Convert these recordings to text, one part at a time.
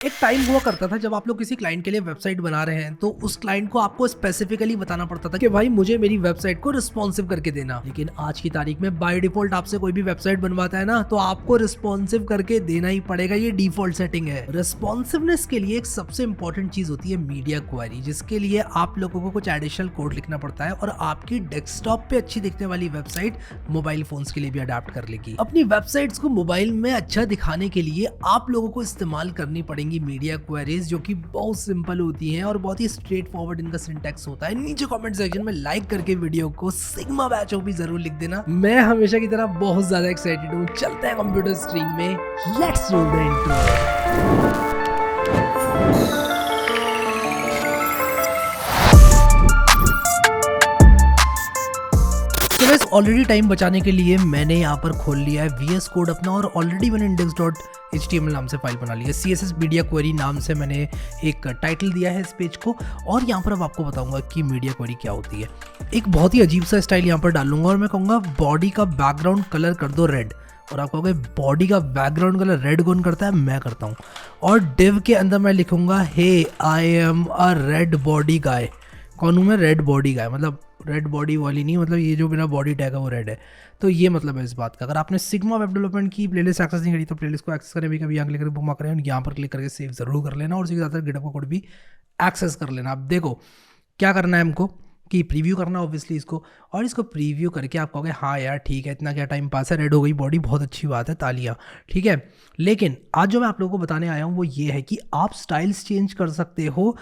एक टाइम हुआ करता था जब आप लोग किसी क्लाइंट के लिए वेबसाइट बना रहे हैं तो उस क्लाइंट को आपको स्पेसिफिकली बताना पड़ता था कि भाई मुझे मेरी वेबसाइट को रिस्पॉन्सिव करके देना। लेकिन आज की तारीख में बाय डिफॉल्ट आपसे कोई भी वेबसाइट बनवाता है ना तो आपको रिस्पॉन्सिव करके देना ही पड़ेगा। ये डिफॉल्ट सेटिंग है। रिस्पॉन्सिवनेस के लिए एक सबसे इंपॉर्टेंट चीज होती है मीडिया क्वेरी, जिसके लिए आप लोगों को कुछ एडिशनल कोड लिखना पड़ता है और आपकी डेस्कटॉप पे अच्छी दिखने वाली वेबसाइट मोबाइल फोन्स के लिए भी अडेप्ट कर लेगी। अपनी वेबसाइट्स को मोबाइल में अच्छा दिखाने के लिए आप लोगों को इस्तेमाल करनी पड़ेंगी मीडिया क्वेरीज, जो कि बहुत सिंपल होती हैं और बहुत ही स्ट्रेट फॉरवर्ड इनका सिंटैक्स होता है। नीचे कमेंट सेक्शन में लाइक करके वीडियो को सिग्मा बैच भी जरूर लिख देना। मैं हमेशा की तरह बहुत ज्यादा एक्साइटेड हूँ। चलते हैं कंप्यूटर स्क्रीन में, लेट्स रोल द इंट्रो। तो ऑलरेडी टाइम बचाने के लिए मैंने यहाँ पर खोल लिया है VS कोड अपना और ऑलरेडी मैंने index.html नाम से फाइल बना ली है। CSS मीडिया क्वेरी नाम से मैंने एक टाइटल दिया है इस पेज को और यहाँ पर अब आपको बताऊंगा कि मीडिया क्वेरी क्या होती है। एक बहुत ही अजीब सा स्टाइल यहाँ पर डालूंगा और मैं कहूँगा बॉडी का बैकग्राउंड कलर कर दो रेड, और आप कहोगे बॉडी का बैकग्राउंड कलर रेड कौन करता है? मैं करता हूँ। और डिव के अंदर मैं लिखूंगा hey I am a red body guy. कौन हूँ मैं? Red body guy. मतलब रेड बॉडी वाली नहीं, मतलब ये जो मेरा बॉडी टैग है वो रेड है। तो ये मतलब है इस बात का। अगर आपने सिग्मा वेब डेवलपमेंट की प्लेलिस्ट एक्सेस नहीं करी तो प्लेलिस्ट को एक्सेस करें, भी कभी यहाँ क्लिक करके बुकमार्क करें और यहाँ पर क्लिक करके सेव जरूर कर लेना और उसके साथ गिटहब का कोड भी एक्सेस कर लेना। अब देखो क्या करना है हमको कि प्रीव्यू करना है ऑब्वियसली इसको, और इसको प्रीव्यू करके आप कहोगे हाँ यार ठीक है, इतना क्या टाइम पास है, रेड हो गई बॉडी, बहुत अच्छी बात है, तालियां, ठीक है। लेकिन आज जो मैं आप लोगों को बताने आया हूँ वो ये है कि आप स्टाइल्स चेंज कर सकते हो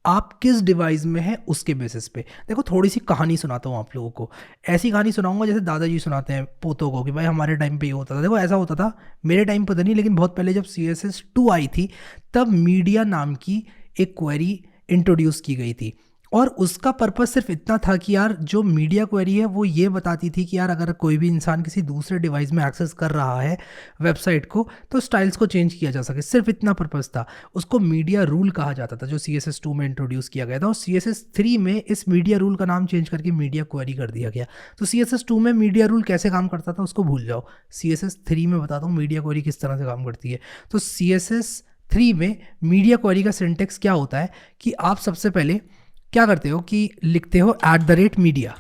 आप किस डिवाइस में है उसके बेसिस पे। देखो थोड़ी सी कहानी सुनाता हूँ आप लोगों को। ऐसी कहानी सुनाऊंगा जैसे दादाजी सुनाते हैं पोतों को कि भाई हमारे टाइम पे ये होता था। देखो ऐसा होता था, मेरे टाइम पे तो नहीं, लेकिन बहुत पहले जब CSS2 आई थी तब मीडिया नाम की एक क्वेरी इंट्रोड्यूस की गई थी और उसका पर्पस सिर्फ इतना था कि यार जो मीडिया क्वेरी है वो ये बताती थी कि यार अगर कोई भी इंसान किसी दूसरे डिवाइस में एक्सेस कर रहा है वेबसाइट को तो स्टाइल्स को चेंज किया जा सके, सिर्फ इतना पर्पस था। उसको मीडिया रूल कहा जाता था जो CSS2 में इंट्रोड्यूस किया गया था और CSS3 में इस मीडिया रूल का नाम चेंज करके मीडिया क्वेरी कर दिया गया। तो CSS2 में मीडिया रूल कैसे काम करता था उसको भूल जाओ। CSS3 में बताता हूँ मीडिया क्वेरी किस तरह से काम करती है। तो CSS3 में मीडिया क्वेरी का सिंटेक्स क्या होता है कि आप सबसे पहले क्या करते हो कि लिखते हो @मीडिया।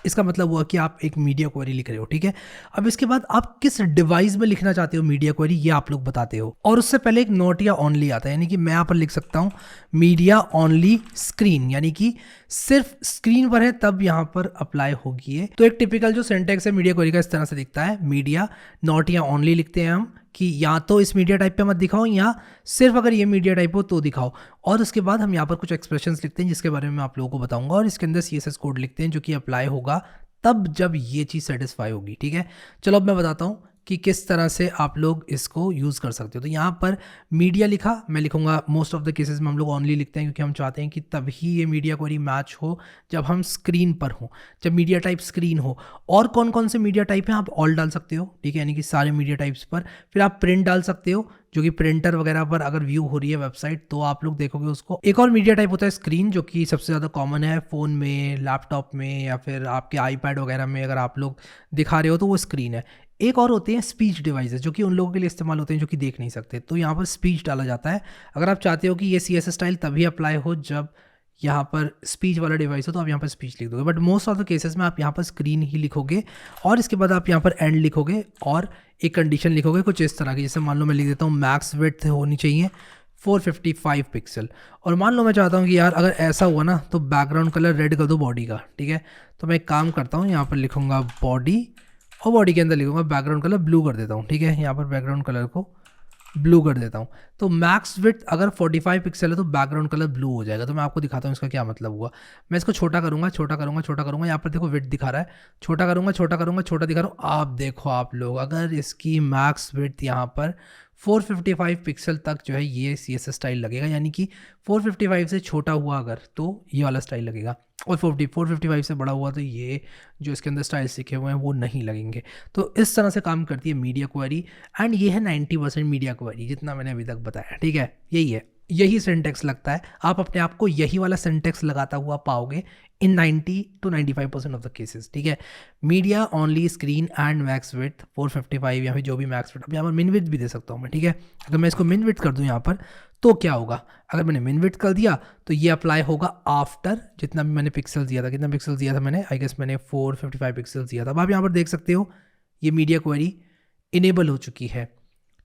इसका मतलब हुआ कि आप एक मीडिया क्वेरी लिख रहे हो, ठीक है। अब इसके बाद आप किस डिवाइस में लिखना चाहते हो मीडिया क्वेरी ये आप लोग बताते हो और उससे पहले एक नोट या ओनली आता है, यानी कि मैं यहाँ पर लिख सकता हूँ मीडिया ओनली स्क्रीन, यानी कि सिर्फ स्क्रीन पर है तब यहाँ पर अप्लाई होगी है। तो एक टिपिकल जो सिंटेक्स है मीडिया क्वेरी का इस तरह से दिखता है। मीडिया नॉट या ओनली लिखते हैं हम कि या तो इस मीडिया टाइप पे मत दिखाओ या सिर्फ अगर ये मीडिया टाइप हो तो दिखाओ। और उसके बाद हम यहाँ पर कुछ एक्सप्रेशंस लिखते हैं जिसके बारे में मैं आप लोगों को बताऊंगा और इसके अंदर CSS कोड लिखते हैं जो कि अप्लाई होगा तब जब ये चीज़ सेटिस्फाई होगी, ठीक है। चलो अब मैं बताता हूँ कि किस तरह से आप लोग इसको यूज़ कर सकते हो। तो यहाँ पर मीडिया लिखा, मैं लिखूंगा मोस्ट ऑफ द केसेस में हम लोग ओनली लिखते हैं क्योंकि हम चाहते हैं कि तभी ये मीडिया क्वेरी मैच हो जब हम स्क्रीन पर हो, जब मीडिया टाइप स्क्रीन हो। और कौन कौन से मीडिया टाइप हैं आप ऑल डाल सकते हो, ठीक है, यानी कि सारे मीडिया टाइप्स पर। फिर आप प्रिंट डाल सकते हो जो कि प्रिंटर वगैरह पर अगर व्यू हो रही है वेबसाइट तो आप लोग देखोगे उसको। एक और मीडिया टाइप होता है स्क्रीन, जो कि सबसे ज़्यादा कॉमन है फ़ोन में, लैपटॉप में या फिर आपके आईपैड वगैरह में अगर आप लोग दिखा रहे हो तो वो स्क्रीन है। एक और होते हैं स्पीच डिवाइसेस जो कि उन लोगों के लिए इस्तेमाल होते हैं जो कि देख नहीं सकते, तो यहाँ पर स्पीच डाला जाता है। अगर आप चाहते हो कि ये CSS स्टाइल तभी अप्लाई हो जब यहाँ पर स्पीच वाला डिवाइस हो तो आप यहाँ पर स्पीच लिख दोगे, but most of the cases में आप यहाँ पर स्क्रीन ही लिखोगे और इसके बाद आप यहाँ पर एंड लिखोगे और एक कंडीशन लिखोगे कुछ इस तरह की। जैसे मान लो मैं लिख देता हूँ मैक्स विड्थ होनी चाहिए 455 पिक्सल और मान लो मैं चाहता हूँ कि यार अगर ऐसा हुआ ना तो बैकग्राउंड कलर रेड कर दो बॉडी का, ठीक है। तो मैं एक काम करता हूँ, यहाँ पर लिखूंगा बॉडी और बॉडी के अंदर लिखूंगा बैकग्राउंड कलर ब्लू कर देता हूँ, ठीक है। यहाँ पर बैकग्राउंड कलर को ब्लू कर देता हूँ। तो मैक्स विड्थ अगर 45 पिक्सल है तो बैकग्राउंड कलर ब्लू हो जाएगा। तो मैं आपको दिखाता हूँ इसका क्या मतलब हुआ। मैं इसको छोटा करूँगा, छोटा करूँगा, छोटा करूँगा, यहाँ पर देखो विड्थ दिखा रहा है, छोटा करूँगा, छोटा करूँगा, छोटा दिखा रहा हूँ। आप देखो आप लोग अगर इसकी मैक्स विड्थ यहाँ पर 455 पिक्सल तक जो है ये CSS स्टाइल लगेगा, यानी कि 455 से छोटा हुआ अगर तो ये वाला स्टाइल लगेगा और 455 से बड़ा हुआ तो ये जो इसके अंदर स्टाइल्स सीखे हुए हैं वो नहीं लगेंगे। तो इस तरह से काम करती है मीडिया क्वेरी एंड ये है 90% मीडिया क्वेरी जितना मैंने अभी तक बताया, ठीक है, यही है। यही सिंटेक्स लगता है, आप अपने आप को यही वाला सिंटेक्स लगाता हुआ पाओगे इन 90 to 95% ऑफ द केसेस, ठीक है। Media only screen and max width 455 या फिर जो भी मैक्स विड्थ, अब यहाँ पर मिन विड्थ भी दे सकता हूँ मैं, ठीक है। अगर मैं इसको मिन विड्थ कर दूँ यहाँ पर तो क्या होगा, अगर मैंने मिन विड्थ कर दिया तो ये अप्लाई होगा आफ्टर जितना भी मैंने पिक्सल दिया था। कितना पिक्सल दिया था मैंने, आई गेस मैंने 455 पिक्सल दिया था। अब आप यहाँ पर देख सकते हो ये मीडिया क्वेरी इनेबल हो चुकी है,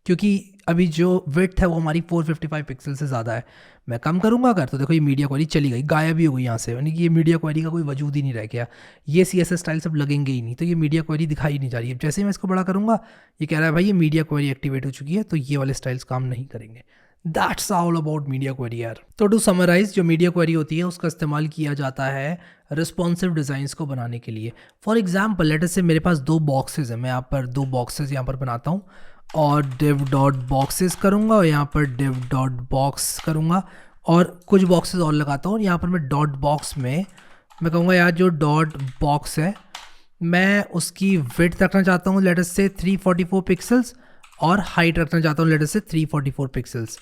क्योंकि अभी जो विड्थ है वो हमारी 455 पिक्सल से ज़्यादा है। मैं कम करूँगा अगर, तो देखो ये मीडिया क्वेरी चली गई, गायब ही हो गई यहाँ से, यानी कि ये मीडिया क्वेरी का कोई वजूद ही नहीं रह गया, ये CSS स्टाइल सब लगेंगे ही नहीं, तो ये मीडिया क्वेरी दिखाई नहीं जा रही है। जैसे ही मैं इसको बड़ा करूँगा ये कह रहा है भाई ये मीडिया क्वेरी एक्टिवेट हो चुकी है, तो ये वाले स्टाइल्स काम नहीं करेंगे। That's all about media query यार। तो टू समराइज, जो मीडिया क्वेरी होती है उसका इस्तेमाल किया जाता है रिस्पॉन्सिव डिज़ाइंस को बनाने के लिए। फॉर एग्जाम्पल लेट अस से मेरे पास 2 बॉक्सेस हैं, मैं यहाँ पर 2 बॉक्सेस यहाँ पर बनाता हूँ और div डॉट बॉक्सेस करूँगा और यहाँ पर div डॉट बॉक्स करूँगा और कुछ बॉक्सेस और लगाता हूँ। और यहाँ पर मैं डॉट बॉक्स में मैं कहूँगा यार जो डॉट बॉक्स है मैं उसकी विड्थ रखना चाहता हूँ लेट अस से 344 पिक्सल्स और हाइट रखना चाहता हूँ लेट अस से 344 पिक्सल्स।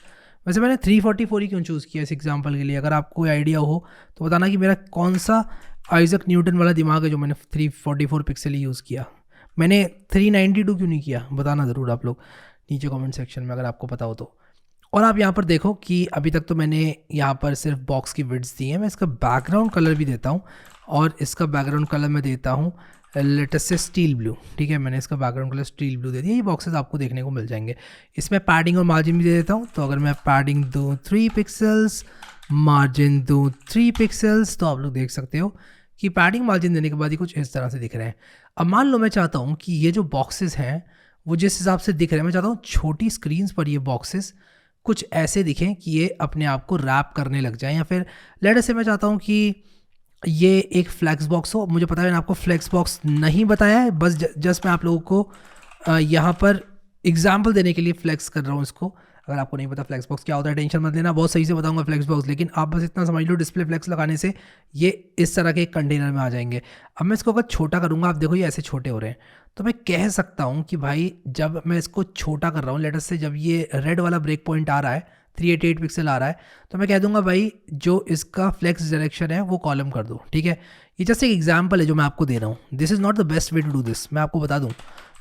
वैसे मैंने 344 ही क्यों चूज़ किया इस एग्जांपल के लिए, अगर आपको कोई आइडिया हो तो बताना कि मेरा कौन सा आइजक न्यूटन वाला दिमाग है जो मैंने 344 पिक्सल ही यूज़ किया। मैंने 392 क्यों नहीं किया, बताना ज़रूर आप लोग नीचे कमेंट सेक्शन में अगर आपको पता हो तो। और आप यहाँ पर देखो कि अभी तक तो मैंने यहाँ पर सिर्फ बॉक्स की विड्थ दी है। मैं इसका बैकग्राउंड कलर भी देता हूँ और इसका बैकग्राउंड कलर मैं देता हूँ लेटेस्ट से स्टील ब्लू, ठीक है। मैंने इसका बैकग्राउंड कलर स्टील ब्लू दे दिया। ये बॉक्सेस आपको देखने को मिल जाएंगे। इसमें पैडिंग और मार्जिन भी दे देता हूँ, तो अगर मैं पैडिंग दूँ 3 पिक्सल्स, मार्जिन दूँ 3 पिक्सल्स, तो आप लोग देख सकते हो कि पैडिंग मार्जिन देने के बाद ही कुछ इस तरह से दिख रहे हैं। अब मान लो मैं चाहता हूँ कि ये जो बॉक्सेस हैं वो जिस हिसाब से दिख रहे हैं, मैं चाहता हूँ छोटी स्क्रीन्स पर ये बॉक्सेस कुछ ऐसे दिखें कि ये अपने आप को रैप करने लग जाए, या फिर लेट से मैं चाहता हूँ कि ये एक फ्लैक्स बॉक्स हो। मुझे पता है मैंने आपको फ्लैक्स बॉक्स नहीं बताया है, बस जस्ट मैं आप लोगों को यहाँ पर एग्जाम्पल देने के लिए फ्लैक्स कर रहा हूँ इसको। अगर आपको नहीं पता फ्लैक्स बॉक्स क्या होता है टेंशन मत लेना, बहुत सही से बताऊंगा फ्लैक्स बॉक्स, लेकिन आप बस इतना समझ लो डिस्प्ले फ्लैक्स लगाने से ये इस तरह के एक कंटेनर में आ जाएंगे। अब मैं इसको अगर छोटा करूँगा, आप देखो ये ऐसे छोटे हो रहे हैं, तो मैं कह सकता हूँ कि भाई जब मैं इसको छोटा कर रहा हूँ लेटर से, जब ये रेड वाला ब्रेक पॉइंट आ रहा है 388 पिक्सल आ रहा है, तो मैं कह दूंगा भाई जो इसका फ्लेक्स डायरेक्शन है वो कॉलम कर दो, ठीक है। ये जस्ट एक एग्जांपल है जो मैं आपको दे रहा हूँ, this is not the best way to do this. मैं आपको बता दूँ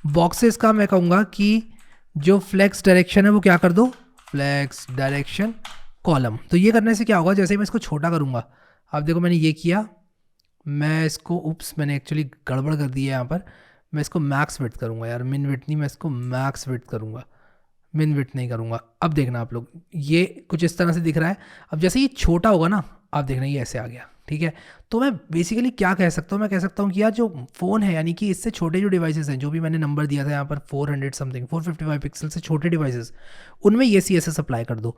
बॉक्सेस का मैं कहूँगा कि जो फ्लेक्स डायरेक्शन है वो क्या कर दो, फ्लेक्स डायरेक्शन कॉलम। तो ये करने से क्या होगा, जैसे ही मैं इसको छोटा करूँगा, आप देखो मैंने ये किया, मैं इसको मैंने एक्चुअली गड़बड़ कर दी है यहाँ पर। मैं इसको मैक्स विड्थ करूँगा यार, मिन विड्थ नहीं, मैं इसको मैक्स विड्थ करूँगा, मिन विड्थ नहीं करूँगा। अब देखना आप लोग ये कुछ इस तरह से दिख रहा है। अब जैसे ये छोटा होगा ना, आप देखना ये ऐसे आ गया, ठीक है। तो मैं बेसिकली क्या कह सकता हूँ, मैं कह सकता हूँ कि यार जो फ़ोन है यानी कि इससे छोटे जो डिवाइसेस हैं, जो भी मैंने नंबर दिया था यहाँ पर 400 समथिंग 455 पिक्सल से छोटे डिवाइसेस, उनमें ये CSS अप्लाई कर दो।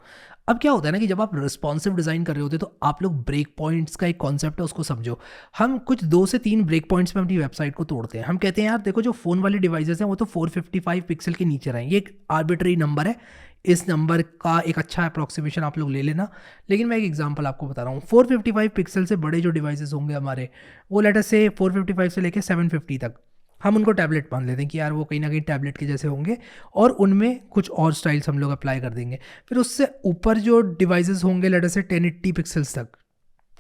अब क्या होता है ना कि जब आप रिस्पॉन्सिव डिज़ाइन कर रहे होते तो आप लोग ब्रेक पॉइंट्स का एक कॉन्सेप्ट है उसको समझो। हम कुछ 2 से 3 ब्रेक पॉइंट्स में अपनी वेबसाइट को तोड़ते हैं। हम कहते हैं यार देखो जो फ़ोन वाले डिवाइसेस हैं वो तो 455 पिक्सल के नीचे रहें, ये एक आर्बिट्री नंबर है, इस नंबर का एक अच्छा अप्रॉक्सीमेशन आप लोग ले लेना। लेकिन मैं एक एग्जांपल आपको बता रहा हूँ, 455 पिक्सल से बड़े जो डिवाइसेस होंगे हमारे, वो लेटर से 455 से लेकर 750 तक, हम उनको टैबलेट मान लेते हैं कि यार वो कहीं ना कहीं टैबलेट के जैसे होंगे, और उनमें कुछ और स्टाइल्स हम लोग अप्लाई कर देंगे। फिर उससे ऊपर जो डिवाइसेस होंगे लेटर से 1080 पिक्सल्स तक,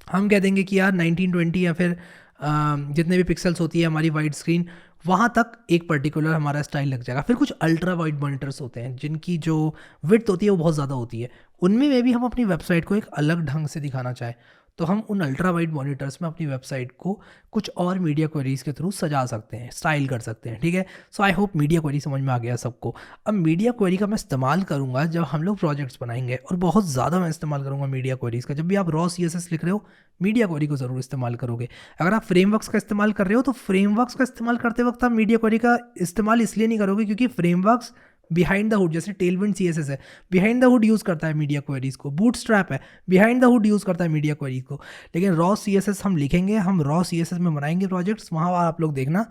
हम कह देंगे कि यार 1920 या फिर जितने भी पिक्सल्स होती है हमारी वाइड स्क्रीन, वहाँ तक एक पर्टिकुलर हमारा स्टाइल लग जाएगा। फिर कुछ अल्ट्रा वाइड मॉनिटर्स होते हैं जिनकी जो विड्थ होती है वो बहुत ज़्यादा होती है, उनमें भी हम अपनी वेबसाइट को एक अलग ढंग से दिखाना चाहें तो हम उन अल्ट्रा वाइड मॉनिटर्स में अपनी वेबसाइट को कुछ और मीडिया क्वेरीज के थ्रू सजा सकते हैं, स्टाइल कर सकते हैं, ठीक है। सो आई होप मीडिया क्वेरी समझ में आ गया सबको। अब मीडिया क्वेरी का मैं इस्तेमाल करूँगा जब हम लोग प्रोजेक्ट्स बनाएंगे, और बहुत ज़्यादा मैं इस्तेमाल करूँगा मीडिया क्वेरीज का। जब भी आप रॉ CSS लिख रहे हो मीडिया क्वेरी को ज़रूर इस्तेमाल करोगे। अगर आप फ्रेमवर्क्स का इस्तेमाल कर रहे हो तो फ्रेमवर्क्स का इस्तेमाल करते वक्त आप मीडिया क्वेरी का इस्तेमाल इसलिए नहीं करोगे क्योंकि फ्रेमवर्क्स बिहाइंड द हुड, जैसे टेलविंड CSS है, बिहाइंड द हुड यूज़ करता है मीडिया क्वेरीज को। बूटस्ट्रैप है, बिहाइंड द हुड यूज़ करता है मीडिया क्वेरीज को। लेकिन रॉ CSS हम लिखेंगे, हम रॉ CSS में बनाएंगे प्रोजेक्ट्स, वहाँ आप लोग देखना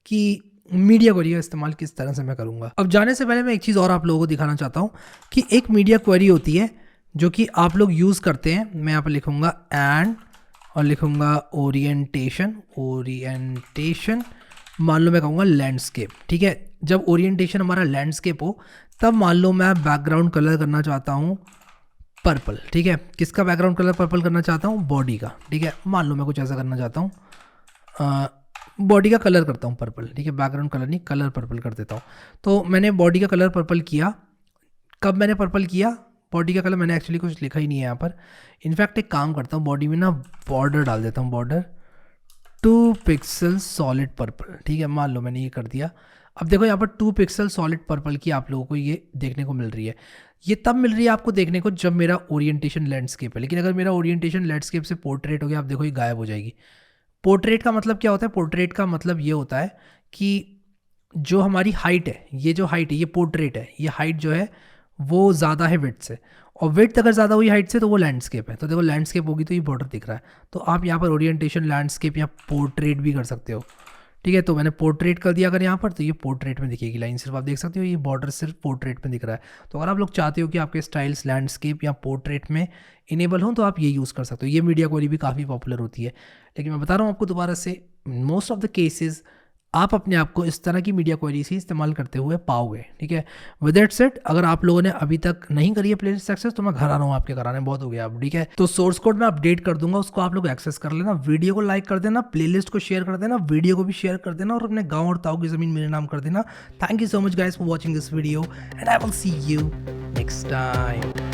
कि मीडिया क्वेरी का इस्तेमाल किस तरह से मैं करूँगा। अब जाने से पहले मैं एक चीज़ और आप लोगों को दिखाना चाहता हूँ कि एक मीडिया क्वेरी होती है जो कि आप लोग यूज़ करते हैं। मैं यहाँ पर लिखूँगा एंड और लिखूँगा ओरिएंटेशन, मान लो मैं कहूँगा लैंडस्केप, ठीक है। जब ओरिएंटेशन हमारा लैंडस्केप हो तब मान लो मैं बैकग्राउंड कलर करना चाहता हूँ पर्पल, ठीक है। किसका बैकग्राउंड कलर पर्पल करना चाहता हूँ? बॉडी का, ठीक है। मान लो मैं कुछ ऐसा करना चाहता हूँ, बॉडी का कलर करता हूँ पर्पल, ठीक है। बैकग्राउंड कलर नहीं, कलर पर्पल कर देता हूँ। तो मैंने बॉडी का कलर पर्पल किया। कब मैंने पर्पल किया बॉडी का कलर? मैंने एक्चुअली कुछ लिखा ही नहीं है यहाँ पर। इनफैक्ट एक काम करता हूँ, बॉडी में ना बॉर्डर डाल देता हूँ, बॉर्डर 2 पिक्सल सॉलिड पर्पल, ठीक है। मान लो मैंने ये कर दिया। अब देखो यहाँ पर 2 पिक्सल सॉलिड पर्पल की आप लोगों को ये देखने को मिल रही है। ये तब मिल रही है आपको देखने को जब मेरा ओरिएंटेशन लैंडस्केप है, लेकिन अगर मेरा ओरिएंटेशन लैंडस्केप से पोर्ट्रेट हो गया, आप देखो ये गायब हो जाएगी। पोर्ट्रेट का मतलब क्या होता है? पोर्ट्रेट का मतलब ये होता है कि जो हमारी हाइट है, ये जो हाइट है ये पोर्ट्रेट है, ये हाइट जो है वो ज़्यादा है विड्थ से, और विड्थ अगर ज़्यादा हुई हाइट से तो वो लैंडस्केप है। तो देखो लैंडस्केप होगी तो ये बॉर्डर दिख रहा है। तो आप यहाँ पर ओरिएंटेशन लैंडस्केप या पोर्ट्रेट भी कर सकते हो, ठीक है। तो मैंने पोर्ट्रेट कर दिया अगर यहाँ पर, तो ये पोर्ट्रेट में दिखेगी लाइन, सिर्फ आप देख सकते हो ये बॉर्डर सिर्फ पोर्ट्रेट में दिख रहा है। तो अगर आप लोग चाहते हो कि आपके स्टाइल्स लैंडस्केप या पोर्ट्रेट में इनेबल हो तो आप ये यूज़ कर सकते हो। ये मीडिया क्वेरी भी काफ़ी पॉपुलर होती है, लेकिन मैं बता रहा हूँ आपको दोबारा से, मोस्ट ऑफ द केसेस आप अपने आप को इस तरह की मीडिया क्वेरीज ही इस्तेमाल करते हुए पाओगे, ठीक है। विद दैट सेड, अगर आप लोगों ने अभी तक नहीं करी है प्लेलिस्ट एक्सेस तो मैं घर आ रहा हूँ आपके कराने, बहुत हो गया अब, ठीक है। तो सोर्स कोड में अपडेट कर दूंगा, उसको आप लोग एक्सेस कर लेना। वीडियो को लाइक कर देना, प्लेलिस्ट को शेयर कर देना, वीडियो को भी शेयर कर देना, और अपने गाँव और ताऊ की ज़मीन मेरे नाम कर देना। Thank you so much guys for watching this video and I will see you next time.